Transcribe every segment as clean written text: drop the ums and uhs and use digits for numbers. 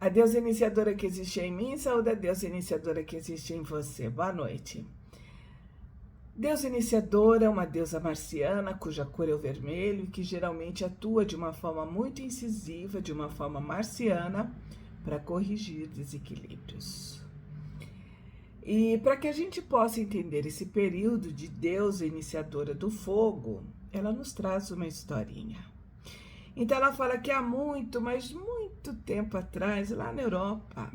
A deusa iniciadora que existe em mim, saúde a deusa iniciadora que existe em você. Boa noite. Deusa iniciadora é uma deusa marciana cuja cor é o vermelho e que geralmente atua de uma forma muito incisiva, de uma forma marciana, para corrigir desequilíbrios. E para que a gente possa entender esse período de deusa iniciadora do fogo, ela nos traz uma historinha. Então ela fala que há muito, mas muito tempo atrás, lá na Europa,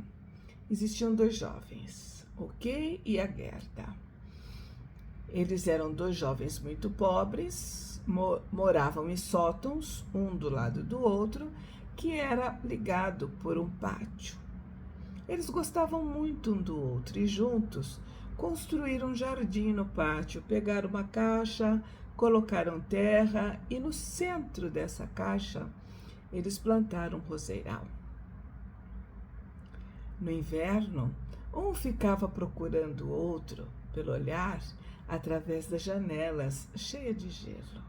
existiam dois jovens, o Kay e a Gerda. Eles eram dois jovens muito pobres, moravam em sótãos, um do lado do outro, que era ligado por um pátio. Eles gostavam muito um do outro e juntos construíram um jardim no pátio, pegaram uma caixa, colocaram terra e no centro dessa caixa eles plantaram um roseiral. No inverno, um ficava procurando o outro pelo olhar através das janelas cheias de gelo.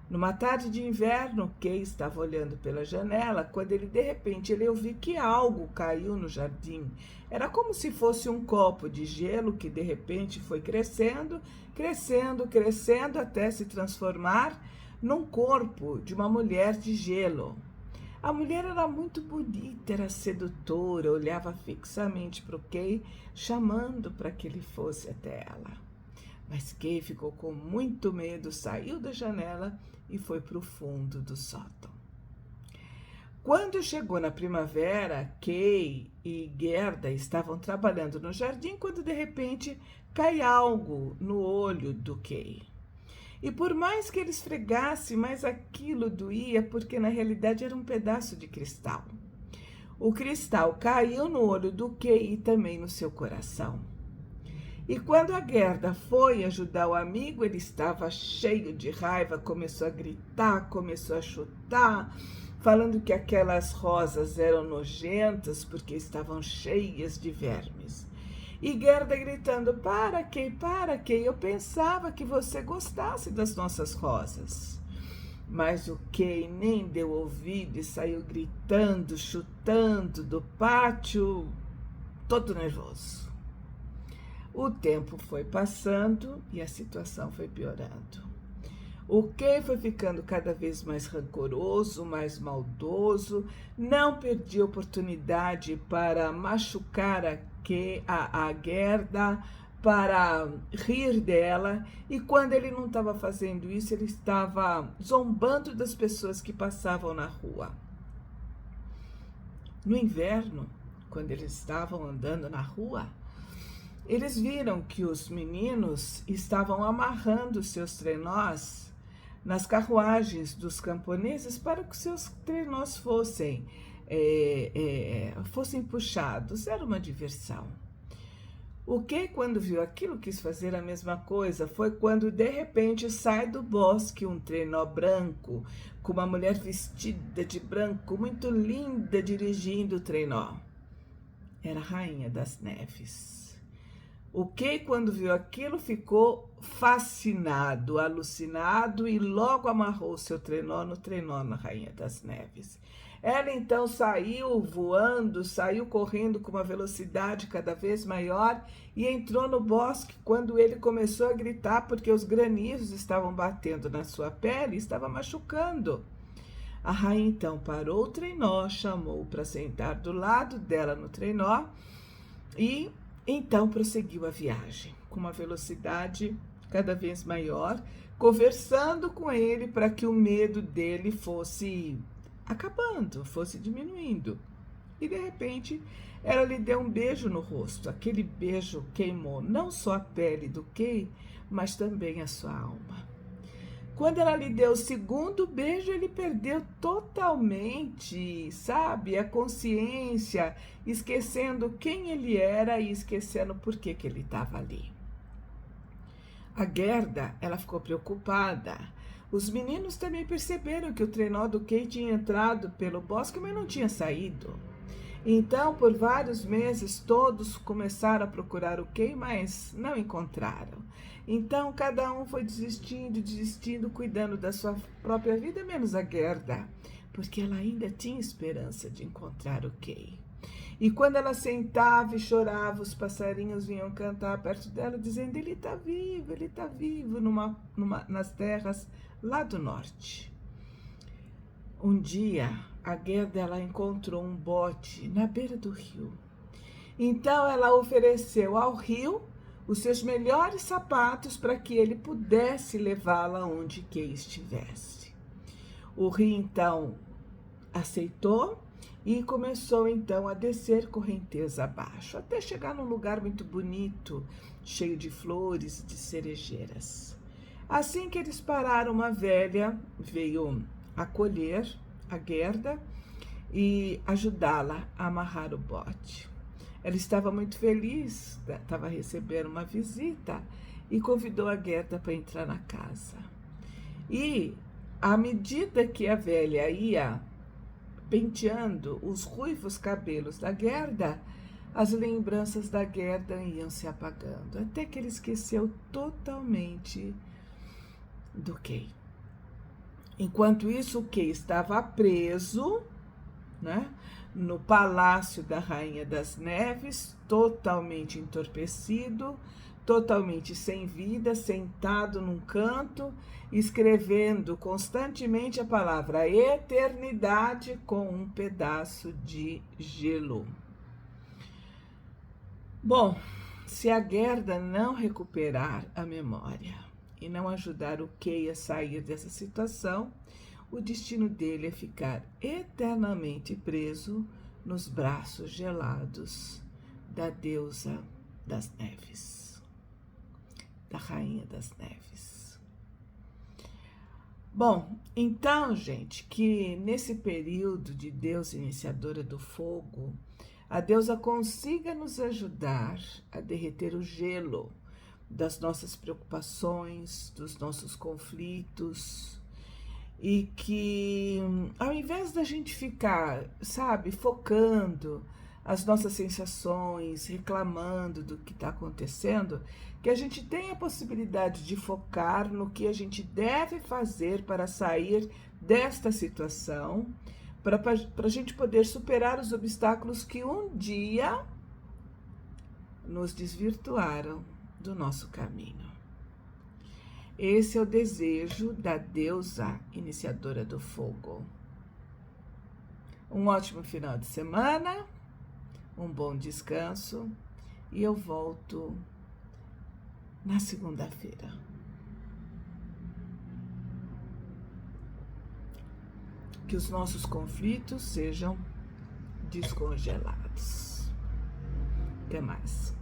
Numa tarde de inverno, Kay estava olhando pela janela quando de repente ele ouviu que algo caiu no jardim. Era como se fosse um copo de gelo que de repente foi crescendo, crescendo, crescendo até se transformar num corpo de uma mulher de gelo. A mulher era muito bonita, era sedutora, olhava fixamente para o Kay, chamando para que ele fosse até ela. Mas Kay ficou com muito medo, saiu da janela e foi para o fundo do sótão. Quando chegou na primavera, Kay e Gerda estavam trabalhando no jardim quando de repente cai algo no olho do Kay. E por mais que ele esfregasse, mais aquilo doía, porque na realidade era um pedaço de cristal. O cristal caiu no olho do Kay e também no seu coração. E quando a Gerda foi ajudar o amigo, ele estava cheio de raiva, começou a gritar, começou a chutar, falando que aquelas rosas eram nojentas porque estavam cheias de vermes. E Gerda gritando, para Kay, eu pensava que você gostasse das nossas rosas. Mas o Kay nem deu ouvido e saiu gritando, chutando do pátio, todo nervoso. O tempo foi passando e a situação foi piorando. O Kay foi ficando cada vez mais rancoroso, mais maldoso, não perdia oportunidade para machucar a Gerda, para rir dela, e quando ele não estava fazendo isso, ele estava zombando das pessoas que passavam na rua. No inverno, quando eles estavam andando na rua, eles viram que os meninos estavam amarrando seus trenós nas carruagens dos camponeses para que seus trenós fossem puxados. Era uma diversão. O Kay, quando viu aquilo, quis fazer a mesma coisa. Foi quando, de repente, sai do bosque um trenó branco, com uma mulher vestida de branco, muito linda, dirigindo o trenó. Era a Rainha das Neves. O Kay, quando viu aquilo, ficou fascinado, alucinado e logo amarrou seu trenó no trenó na Rainha das Neves. Ela então saiu voando, saiu correndo com uma velocidade cada vez maior e entrou no bosque quando ele começou a gritar porque os granizos estavam batendo na sua pele e estava machucando. A rainha então parou o trenó, chamou para sentar do lado dela no trenó e então prosseguiu a viagem com uma velocidade cada vez maior, conversando com ele para que o medo dele fosse acabando, fosse diminuindo. E de repente ela lhe deu um beijo no rosto. Aquele beijo queimou não só a pele do Kay, mas também a sua alma. Quando ela lhe deu o segundo beijo, ele perdeu totalmente, sabe, a consciência, esquecendo quem ele era e esquecendo por que ele estava ali. A Gerda, ela ficou preocupada. Os meninos também perceberam que o trenó do Kay tinha entrado pelo bosque, mas não tinha saído. Então, por vários meses, todos começaram a procurar o Kay, mas não encontraram. Então, cada um foi desistindo, cuidando da sua própria vida, menos a Gerda, porque ela ainda tinha esperança de encontrar o Kay. E quando ela sentava e chorava, os passarinhos vinham cantar perto dela, dizendo: ele está vivo, nas terras lá do norte. Um dia, a Gerda ela encontrou um bote na beira do rio. Então, ela ofereceu ao rio os seus melhores sapatos para que ele pudesse levá-la onde Kay estivesse. O rio, então, aceitou e começou, então, a descer correnteza abaixo, até chegar num lugar muito bonito, cheio de flores e de cerejeiras. Assim que eles pararam, uma velha veio acolher a Gerda e ajudá-la a amarrar o bote. Ela estava muito feliz, estava recebendo uma visita e convidou a Gerda para entrar na casa. E, à medida que a velha ia penteando os ruivos cabelos da Gerda, as lembranças da Gerda iam se apagando, até que ele esqueceu totalmente do Kay. Enquanto isso, o Kay estava preso, né, no palácio da Rainha das Neves, totalmente entorpecido, totalmente sem vida, sentado num canto, escrevendo constantemente a palavra eternidade com um pedaço de gelo. Bom, se a Gerda não recuperar a memória e não ajudar o Kay a sair dessa situação, o destino dele é ficar eternamente preso nos braços gelados da deusa das neves, da Rainha das Neves. Bom, então, gente, que nesse período de deusa iniciadora do fogo, a deusa consiga nos ajudar a derreter o gelo das nossas preocupações, dos nossos conflitos, e que, ao invés da gente ficar, sabe, focando as nossas sensações, reclamando do que está acontecendo, que a gente tenha a possibilidade de focar no que a gente deve fazer para sair desta situação, para a gente poder superar os obstáculos que um dia nos desvirtuaram do nosso caminho. Esse é o desejo da deusa iniciadora do fogo. Um ótimo final de semana, um bom descanso, e eu volto na segunda-feira. Que os nossos conflitos sejam descongelados. Até mais.